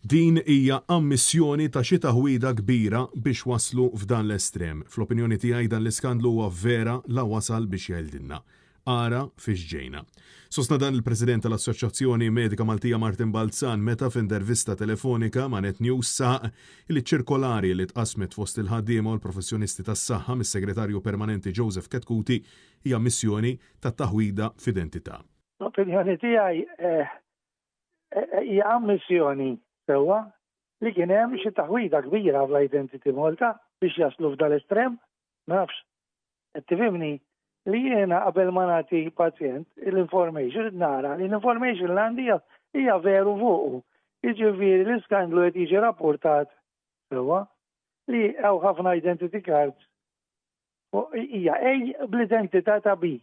Din hija ammissjoni ta' xi taħwida kbira biex waslu f'dan l-estrem. Fl-opinjoni tiegħi dan l-iskandlu huwa vera la wasal biex jgħidilna. Ara fiex ġejna. Sostna dan il-President tal-Assoċjazzjoni Medika Maltija Martin Balzan meta f'intervista telefonika ma' Net News saq il-ċirkolari li tqasmet fost il-ħaddiema u l-professjonisti tas-saħħa mis-Segretarju Permanenti Joseph Ketkuti hija missjoni ta' taħwida f'identità. L-opinjoni tiegħi hija ammissjoni sewwa li kien hemm xi taħwida kbira fl-Identity Malta biex jaslu f'dal estrem, ma nafx. Qed tifhimni li jiena qabel ma nagħti pazjent l-information nara li l-information li għandi hija veru fuqu. Jiġifieri l-iskandlu qed jiġi rapportat sewwa li hawn ħafna identity cards hija bl-identità ta' B.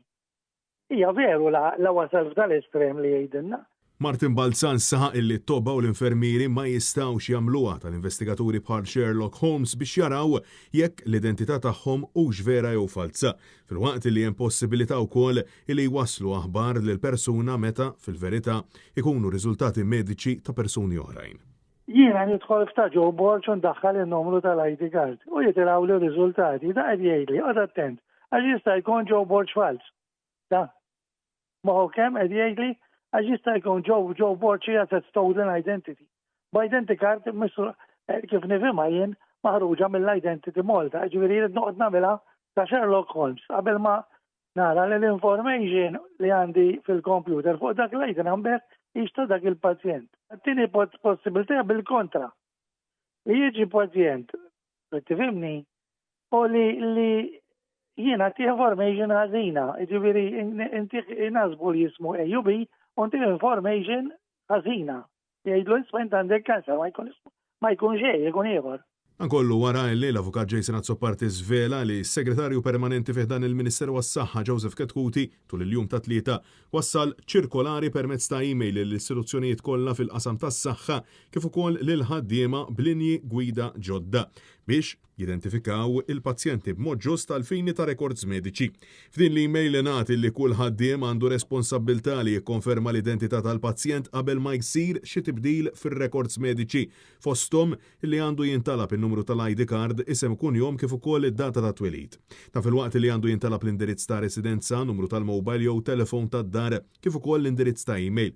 Hija veru la wasal f'dal estrem li jgħidilna. Martin Balzan saħaq illi t-tobba u l-infermieri ma jistawx jagħmluha tal-investigaturi bħal Sherlock Holmes biex jaraw jekk l-identità tagħhom hux vera jew falsa, filwaqt li hemm possibilità wkoll li jwasslu aħbar lil persuna meta fil-verità ikunu riżultati mediċi ta' persuni oħrajn. Jiena nidħol f'ta' ġew bord u ndaħħal in-numru tal-ID card u jitilgħu li riżultati da qed jgħidli qgħod attent għax jista' jkun ġew bord fals. Da. Ma hu kemm qed jgħidli għax jista' jkun ġew bord xi stolen identity. B'identity card kif nifhimha jien maħruġa mill-Identity Malta, ġifieri jrid noqgħod nagħmilha ta' Sherlock Holmes qabel ma nara l-information li għandi fil-computer fuq dak l-ID number jista' dak il-pazjent. Tieni possibilità bil-kontra. Li jiġi pazjent, tifhimni, u li jiena ti information ħażina, ġifieri inasbu li jismu AUB unti information ħażina. Jgħidlu isma' int għandek kanser ma jkun xejn, jkun ieħor. Ankollu wara li l-avukat Jason Azzoparti żvela li s-Segretarju Permanenti fih dan il-Ministeru għas-Saħħa Joseph Ketkuti tul il-jum ta' tlieta wassal ċirkolari permezz ta' email lill-istituzzjonijiet kollha fil-qasam tas-saħħa kif ukoll lil ħaddiema b'linji gwida ġodda biex jidentifikaw il-pazjenti b'mod ġust tal-fini ta' rekords mediċi. F'din l-email nagħti li kull ħaddiem għandu responsabilità li jikkonferma l-identità tal-pazjent qabel ma jsir xi tibdil fir-rekords mediċi fosthom li għandu jintalab in-numru tal-ID card isem kunjom kif ukoll id-data ta' twelid. Ta' filwaqt li għandu jintalab l-indirizz ta' residenza, numru tal-mobile jew telefon tad-dar kif ukoll l-indirizz ta' email.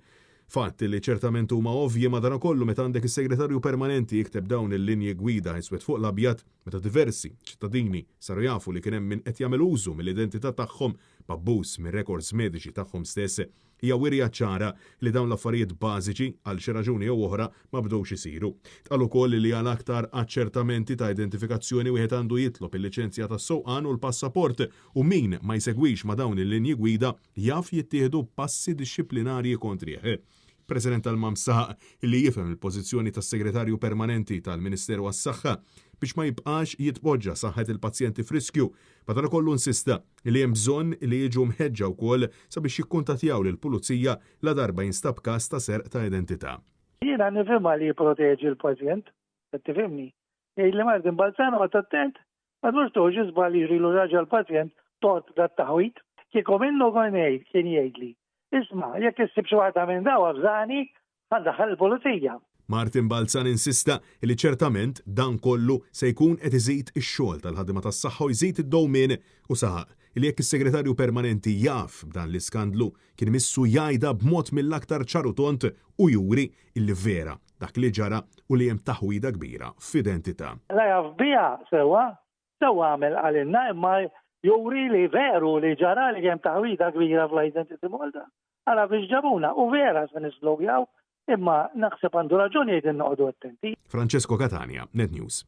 Fatti li ċertament huma ovvji madankollu meta għandek is-Segretarju Permanenti jikteb dawn il-linji gwida jiswed fuq l-abjad meta diversi ċittadini saru jafu li kien hemm min qed jagħmel użu mill-identità tagħhom b'abbuż mir-rekords mediċi tagħhom stess hija wirja ċara li dawn l-affarijiet bażiċi għal xi raġuni jew oħra ma bdewx isiru. Tqal ukoll li għal aktar aċċertamenti ta' identifikazzjoni wieħed għandu jitlob il-liċenzja tas-sewqan u l-passaport u min ma jsegwix ma' dawn il-linji gwida jaf jittieħdu passi dixxiplinarji kontrih. President tal-Mamsaq li jifhem il-pożizzjoni tas-Segretarju Permanenti tal-Ministeru għas-Saħħa biex ma jibqax jitpoġġa saħħet il-pazjenti f'riskju, madankollu insista li hemm bżonn li jiġu mħeġġa wkoll sabiex jikkuntattjaw lill-pulizija la darba jinstab każ ta' serq ta' identità. Jiena nifhimha li jipproteġi l-pazjent, qed tifhimni. Jgħidli Martin Balzan qgħod attent, ma tmux toħġi żball jiġrilu raġel pazjent tort dat-taħwit. Kieku minnu kien jgħidli. Isma, jekk issib xi waħda minn daw avżani, ħaddaħħal il-pulizija. Martin Balzan insista li ċertament dan kollu se jkun qed iżid ix-xogħol tal-ħaddiema tas-saħħa u jżid id-dowmien u saħaq li jekk is-Segretarju Permanenti jaf b'dan l-iskandlu kien missu jgħidha b'mod mill-aktar ċaru tont u juri illi vera dak li ġara u li hemm taħwida kbira f'identità. La jaf biha sewwa għamel għalilna imma juri li veru li ġara li hemm taħwida kbira fl-Identity Malta. Ara biex ġabuna u vera se nislogjaw imma naħseb għandu raġuni jgħidin noqogħdu attenti. Francesco Catania, Net News.